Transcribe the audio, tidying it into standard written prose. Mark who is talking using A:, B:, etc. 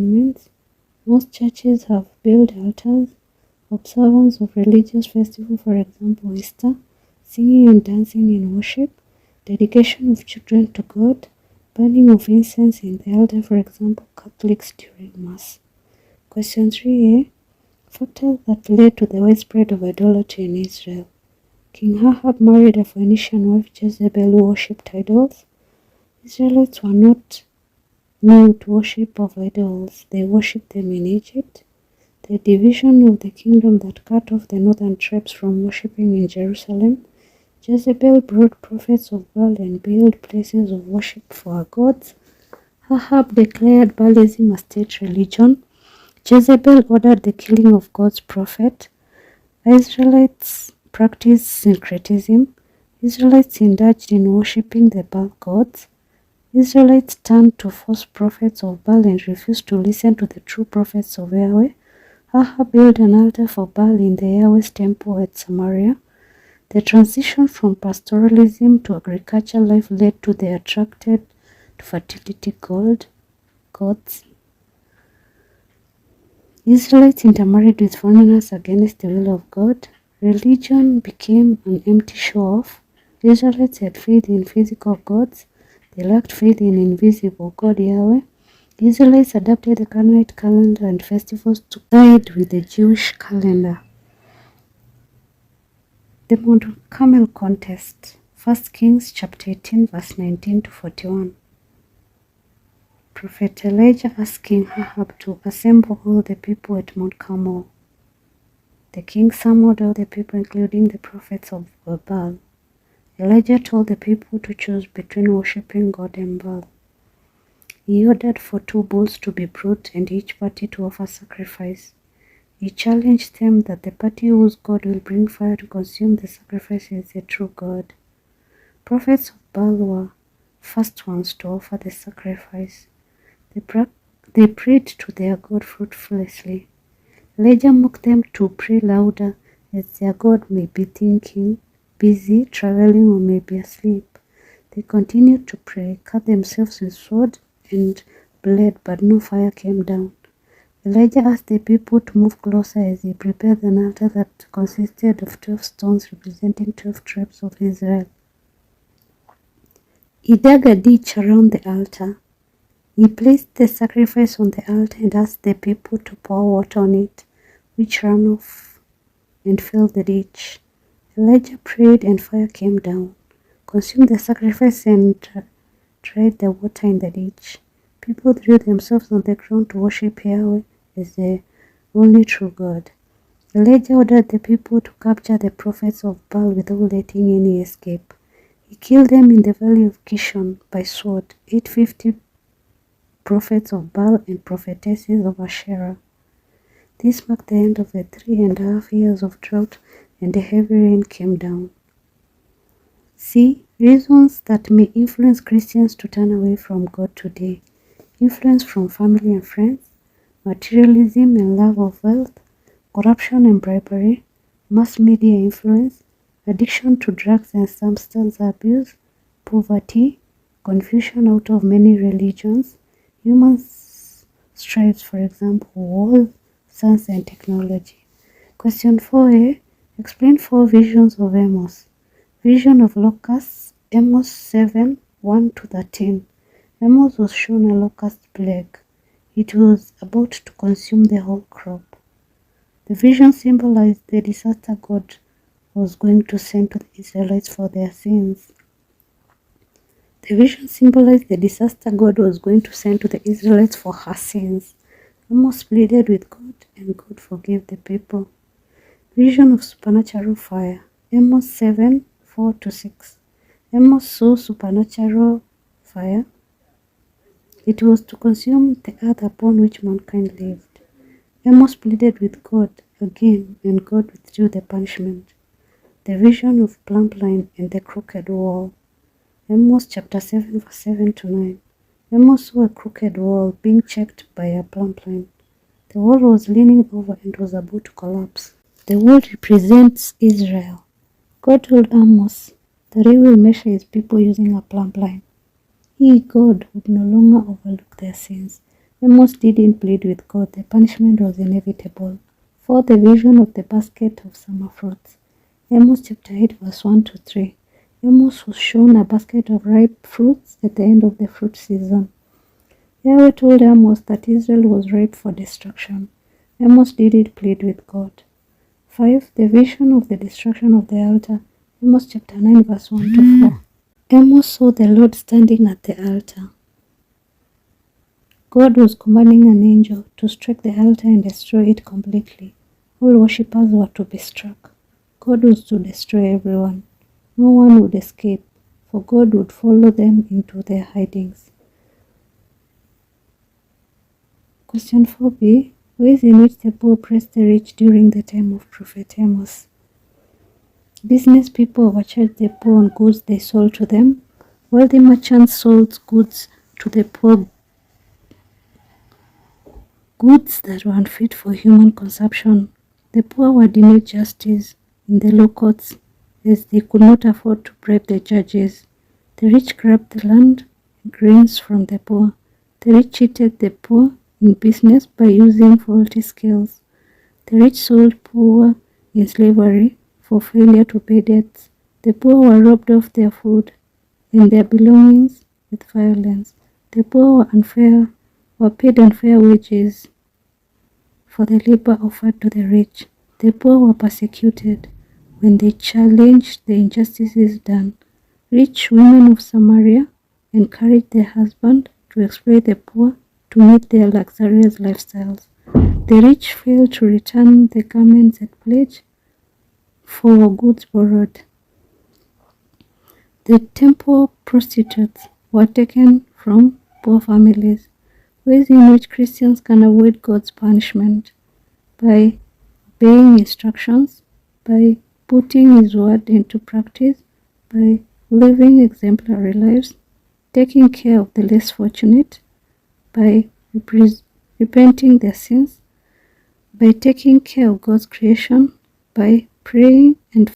A: monuments. Most churches have built altars, observance of religious festivals, for example Easter, singing and dancing in worship, dedication of children to God, burning of incense in the altar, for example Catholics during Mass. Question 3a. Factors that led to the widespread of idolatry in Israel. King Ahab married a Phoenician wife Jezebel who worshipped idols. Israelites were not new to worship of idols. They worshipped them in Egypt. The division of the kingdom that cut off the northern tribes from worshipping in Jerusalem. Jezebel brought prophets of Baal and built places of worship for her gods. Ahab declared Baalism a state religion. Jezebel ordered the killing of God's prophet. Israelites practiced syncretism. Israelites indulged in worshipping the Baal gods. Israelites turned to false prophets of Baal and refused to listen to the true prophets of Yahweh. Ahab built an altar for Baal in the Yahweh's temple at Samaria. The transition from pastoralism to agricultural life led to the attracted to fertility gods. Israelites intermarried with foreigners against the will of God. Religion became an empty show-off. Israelites had faith in physical gods. They lacked faith in invisible God Yahweh. Israelites adapted the Canaanite calendar and festivals to coincide with the Jewish calendar. The Mount Carmel contest. 1 Kings chapter 18 verse 19 to 41. Prophet Elijah asked King Ahab to assemble all the people at Mount Carmel. The king summoned all the people, including the prophets of Baal. Elijah told the people to choose between worshipping God and Baal. He ordered for 2 bulls to be brought and each party to offer sacrifice. He challenged them that the party whose God will bring fire to consume the sacrifice is the true God. Prophets of Baal were first ones to offer the sacrifice. They prayed to their God fruitlessly. Elijah mocked them to pray louder, as their God may be thinking, busy, traveling, or may be asleep. They continued to pray, cut themselves with sword, and bled, but no fire came down. Elijah asked the people to move closer as he prepared an altar that consisted of 12 stones representing 12 tribes of Israel. He dug a ditch around the altar. He placed the sacrifice on the altar and asked the people to pour water on it, which ran off and filled the ditch. Elijah prayed and fire came down, consumed the sacrifice and dried the water in the ditch. People threw themselves on the ground to worship Yahweh as the only true God. Elijah ordered the people to capture the prophets of Baal without letting any escape. He killed them in the valley of Kishon by sword, 850 prophets of Baal and prophetesses of Asherah. This marked the end of the 3.5 years of drought, and a heavy rain came down. C. Reasons that may influence Christians to turn away from God today. Influence from family and friends, materialism and love of wealth, corruption and bribery, mass media influence, addiction to drugs and substance abuse, poverty, confusion out of many religions, human strives, for example, wars, science and technology. Question 4a. Explain 4 visions of Amos. Vision of locusts, Amos 7, 1 to 13. Amos was shown a locust plague. It was about to consume the whole crop. The vision symbolized the disaster God was going to send to the Israelites for their sins. The vision symbolized the disaster God was going to send to the Israelites for her sins. Amos pleaded with God, and God forgave the people. Vision of supernatural fire, Amos 7, 4 to 6. Amos saw supernatural fire. It was to consume the earth upon which mankind lived. Amos pleaded with God again, and God withdrew the punishment. The vision of plumb line and the crooked wall. Amos chapter 7 verse 7 to 9. Amos saw a crooked wall being checked by a plumb line. The wall was leaning over and was about to collapse. The wall represents Israel. God told Amos that he will measure his people using a plumb line. He, God, would no longer overlook their sins. Amos didn't plead with God. The punishment was inevitable. 4. The vision of the basket of summer fruits. Amos chapter 8 verse 1 to 3. Amos was shown a basket of ripe fruits at the end of the fruit season. Yahweh told Amos that Israel was ripe for destruction. Amos didn't plead with God. 5. The vision of the destruction of the altar. Amos chapter 9 verse 1 to 4. Amos saw the Lord standing at the altar. God was commanding an angel to strike the altar and destroy it completely. All worshippers were to be struck. God was to destroy everyone. No one would escape, for God would follow them into their hidings. Question 4b. Ways in which the poor oppressed the rich during the time of Prophet Amos. Business people overcharged the poor on goods they sold to them. Wealthy merchants sold goods to the poor, goods that were unfit for human consumption. The poor were denied justice in the law courts as they could not afford to bribe the judges. The rich grabbed the land and grains from the poor. The rich cheated the poor in business by using faulty skills. The rich sold poor in slavery for failure to pay debts. The poor were robbed of their food and their belongings with violence. The poor were paid unfair wages for the labor offered to the rich. The poor were persecuted when they challenged the injustices done. Rich women of Samaria encouraged their husband to exploit the poor to meet their luxurious lifestyles. The rich failed to return the garments at pledge for goods borrowed. The temple prostitutes were taken from poor families. Ways in which Christians can avoid God's punishment: by obeying instructions, by putting His word into practice, by living exemplary lives, taking care of the less fortunate, by repenting their sins, by taking care of God's creation, by praying and